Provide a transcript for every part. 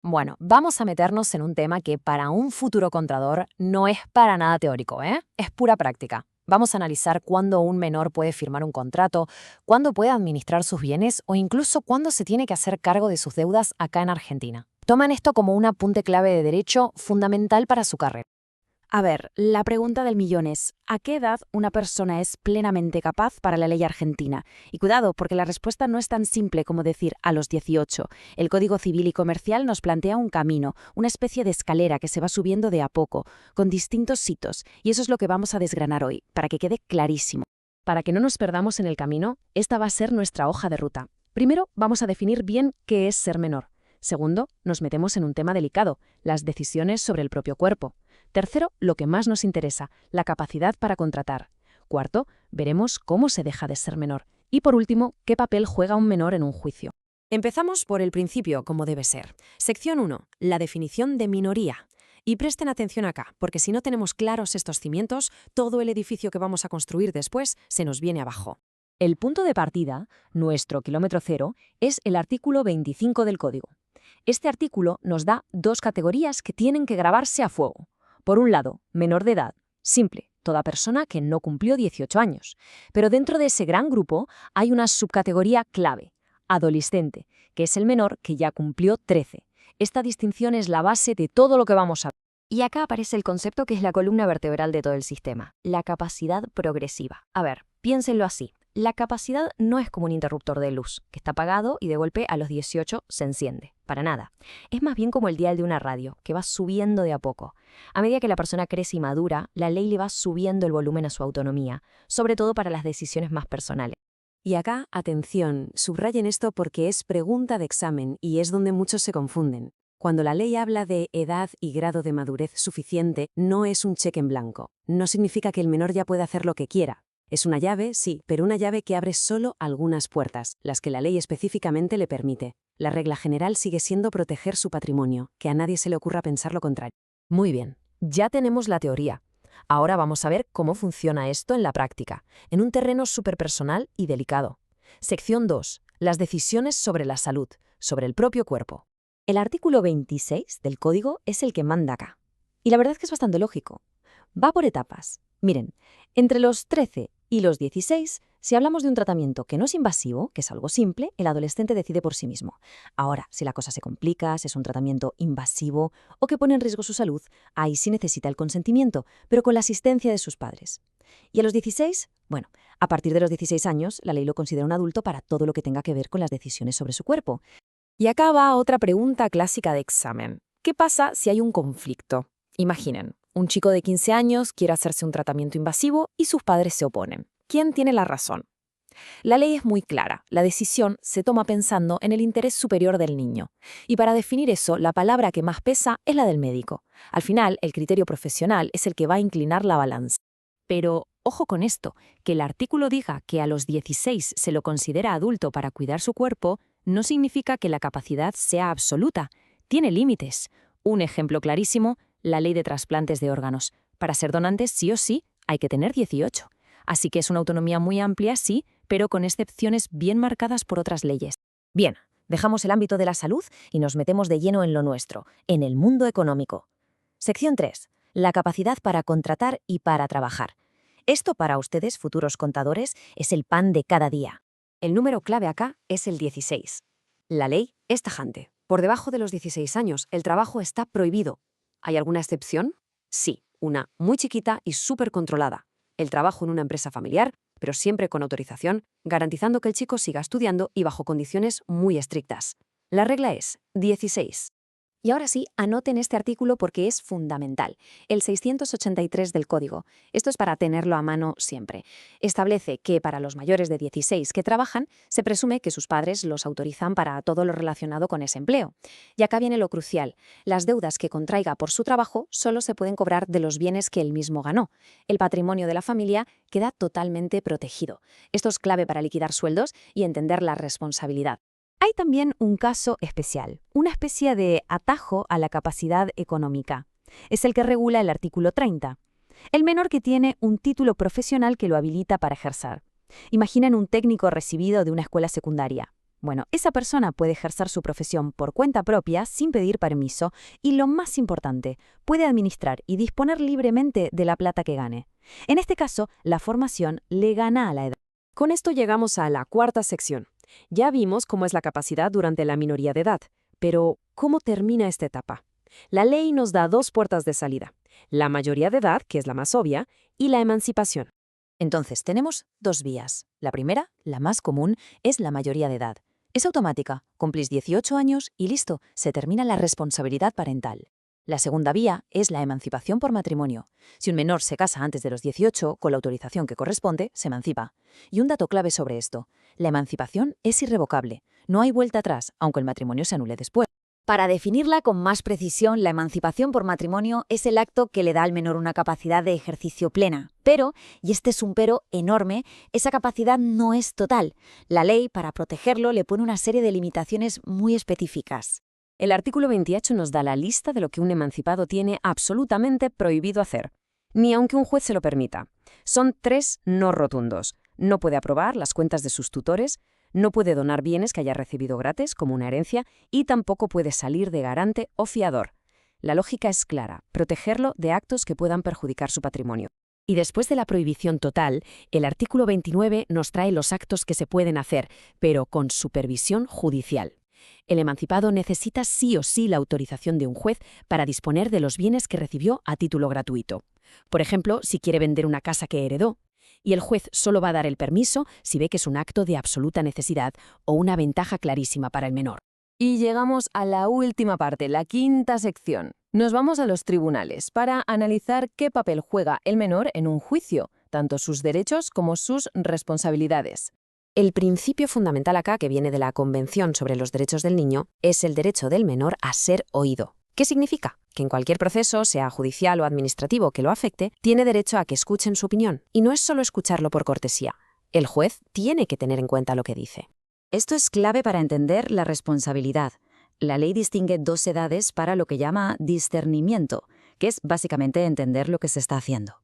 Bueno, vamos a meternos en un tema que para un futuro contador no es para nada teórico, ¿eh? Es pura práctica. Vamos a analizar cuándo un menor puede firmar un contrato, cuándo puede administrar sus bienes o incluso cuándo se tiene que hacer cargo de sus deudas acá en Argentina. Toman esto como un apunte clave de derecho fundamental para su carrera. A ver, la pregunta del millón es, ¿a qué edad una persona es plenamente capaz para la ley argentina? Y cuidado, porque la respuesta no es tan simple como decir a los 18. El Código Civil y Comercial nos plantea un camino, una especie de escalera que se va subiendo de a poco, con distintos hitos, y eso es lo que vamos a desgranar hoy, para que quede clarísimo. Para que no nos perdamos en el camino, esta va a ser nuestra hoja de ruta. Primero, vamos a definir bien qué es ser menor. Segundo, nos metemos en un tema delicado, las decisiones sobre el propio cuerpo. Tercero, lo que más nos interesa, la capacidad para contratar. Cuarto, veremos cómo se deja de ser menor. Y por último, qué papel juega un menor en un juicio. Empezamos por el principio, como debe ser. Sección 1. La definición de minoría. Y presten atención acá, porque si no tenemos claros estos cimientos, todo el edificio que vamos a construir después se nos viene abajo. El punto de partida, nuestro kilómetro cero, es el artículo 25 del Código. Este artículo nos da dos categorías que tienen que grabarse a fuego. Por un lado, menor de edad, simple, toda persona que no cumplió 18 años. Pero dentro de ese gran grupo hay una subcategoría clave, adolescente, que es el menor que ya cumplió 13. Esta distinción es la base de todo lo que vamos a ver. Y acá aparece el concepto que es la columna vertebral de todo el sistema, la capacidad progresiva. A ver, piénsenlo así. La capacidad no es como un interruptor de luz, que está apagado y de golpe a los 18 se enciende. Para nada. Es más bien como el dial de una radio, que va subiendo de a poco. A medida que la persona crece y madura, la ley le va subiendo el volumen a su autonomía, sobre todo para las decisiones más personales. Y acá, atención, subrayen esto porque es pregunta de examen y es donde muchos se confunden. Cuando la ley habla de edad y grado de madurez suficiente, no es un cheque en blanco. No significa que el menor ya pueda hacer lo que quiera. Es una llave, sí, pero una llave que abre solo algunas puertas, las que la ley específicamente le permite. La regla general sigue siendo proteger su patrimonio, que a nadie se le ocurra pensar lo contrario. Muy bien, ya tenemos la teoría. Ahora vamos a ver cómo funciona esto en la práctica, en un terreno superpersonal y delicado. Sección 2. Las decisiones sobre la salud, sobre el propio cuerpo. El artículo 26 del Código es el que manda acá. Y la verdad es que es bastante lógico. Va por etapas. Miren, entre los 13 y los 16, si hablamos de un tratamiento que no es invasivo, que es algo simple, el adolescente decide por sí mismo. Ahora, si la cosa se complica, si es un tratamiento invasivo o que pone en riesgo su salud, ahí sí necesita el consentimiento, pero con la asistencia de sus padres. Y a los 16, bueno, a partir de los 16 años, la ley lo considera un adulto para todo lo que tenga que ver con las decisiones sobre su cuerpo. Y acá va otra pregunta clásica de examen. ¿Qué pasa si hay un conflicto? Imaginen, un chico de 15 años quiere hacerse un tratamiento invasivo y sus padres se oponen. ¿Quién tiene la razón? La ley es muy clara. La decisión se toma pensando en el interés superior del niño. Y para definir eso, la palabra que más pesa es la del médico. Al final, el criterio profesional es el que va a inclinar la balanza. Pero ojo con esto, que el artículo diga que a los 16 se lo considera adulto para cuidar su cuerpo, no significa que la capacidad sea absoluta. Tiene límites. Un ejemplo clarísimo, la ley de trasplantes de órganos. Para ser donantes, sí o sí, hay que tener 18. Así que es una autonomía muy amplia, sí, pero con excepciones bien marcadas por otras leyes. Bien, dejamos el ámbito de la salud y nos metemos de lleno en lo nuestro, en el mundo económico. Sección 3. La capacidad para contratar y para trabajar. Esto para ustedes, futuros contadores, es el pan de cada día. El número clave acá es el 16. La ley es tajante. Por debajo de los 16 años, el trabajo está prohibido. ¿Hay alguna excepción? Sí, una muy chiquita y súper controlada. El trabajo en una empresa familiar, pero siempre con autorización, garantizando que el chico siga estudiando y bajo condiciones muy estrictas. La regla es 16. Y ahora sí, anoten este artículo porque es fundamental, el 683 del Código. Esto es para tenerlo a mano siempre. Establece que para los mayores de 16 que trabajan, se presume que sus padres los autorizan para todo lo relacionado con ese empleo. Y acá viene lo crucial. Las deudas que contraiga por su trabajo solo se pueden cobrar de los bienes que él mismo ganó. El patrimonio de la familia queda totalmente protegido. Esto es clave para liquidar sueldos y entender la responsabilidad. Hay también un caso especial, una especie de atajo a la capacidad económica. Es el que regula el artículo 30. El menor que tiene un título profesional que lo habilita para ejercer. Imaginen un técnico recibido de una escuela secundaria. Bueno, esa persona puede ejercer su profesión por cuenta propia sin pedir permiso y, lo más importante, puede administrar y disponer libremente de la plata que gane. En este caso, la formación le gana a la edad. Con esto llegamos a la cuarta sección. Ya vimos cómo es la capacidad durante la minoría de edad, pero ¿cómo termina esta etapa? La ley nos da dos puertas de salida: la mayoría de edad, que es la más obvia, y la emancipación. Entonces, tenemos dos vías. La primera, la más común, es la mayoría de edad. Es automática, cumplís 18 años y listo, se termina la responsabilidad parental. La segunda vía es la emancipación por matrimonio. Si un menor se casa antes de los 18, con la autorización que corresponde, se emancipa. Y un dato clave sobre esto: la emancipación es irrevocable. No hay vuelta atrás, aunque el matrimonio se anule después. Para definirla con más precisión, la emancipación por matrimonio es el acto que le da al menor una capacidad de ejercicio plena. Pero, y este es un pero enorme, esa capacidad no es total. La ley, para protegerlo, le pone una serie de limitaciones muy específicas. El artículo 28 nos da la lista de lo que un emancipado tiene absolutamente prohibido hacer, ni aunque un juez se lo permita. Son 3 no rotundos. No puede aprobar las cuentas de sus tutores, no puede donar bienes que haya recibido gratis, como una herencia, y tampoco puede salir de garante o fiador. La lógica es clara: protegerlo de actos que puedan perjudicar su patrimonio. Y después de la prohibición total, el artículo 29 nos trae los actos que se pueden hacer, pero con supervisión judicial. El emancipado necesita sí o sí la autorización de un juez para disponer de los bienes que recibió a título gratuito. Por ejemplo, si quiere vender una casa que heredó, y el juez solo va a dar el permiso si ve que es un acto de absoluta necesidad o una ventaja clarísima para el menor. Y llegamos a la última parte, la quinta sección. Nos vamos a los tribunales para analizar qué papel juega el menor en un juicio, tanto sus derechos como sus responsabilidades. El principio fundamental acá, que viene de la Convención sobre los Derechos del Niño, es el derecho del menor a ser oído. ¿Qué significa? Que en cualquier proceso, sea judicial o administrativo que lo afecte, tiene derecho a que escuchen su opinión. Y no es solo escucharlo por cortesía. El juez tiene que tener en cuenta lo que dice. Esto es clave para entender la responsabilidad. La ley distingue 2 edades para lo que llama discernimiento, que es básicamente entender lo que se está haciendo.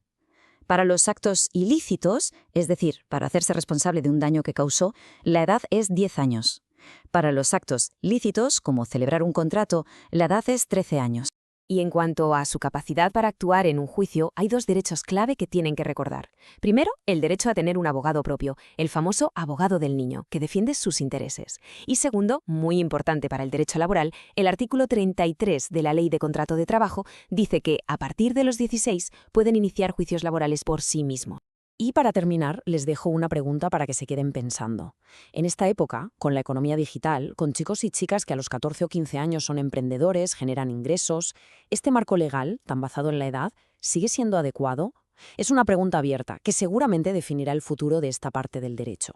Para los actos ilícitos, es decir, para hacerse responsable de un daño que causó, la edad es 10 años. Para los actos lícitos, como celebrar un contrato, la edad es 13 años. Y en cuanto a su capacidad para actuar en un juicio, hay 2 derechos clave que tienen que recordar. Primero, el derecho a tener un abogado propio, el famoso abogado del niño, que defiende sus intereses. Y segundo, muy importante para el derecho laboral, el artículo 33 de la Ley de Contrato de Trabajo dice que, a partir de los 16, pueden iniciar juicios laborales por sí mismos. Y para terminar, les dejo una pregunta para que se queden pensando. En esta época, con la economía digital, con chicos y chicas que a los 14 o 15 años son emprendedores, generan ingresos, ¿este marco legal, tan basado en la edad, sigue siendo adecuado? Es una pregunta abierta que seguramente definirá el futuro de esta parte del derecho.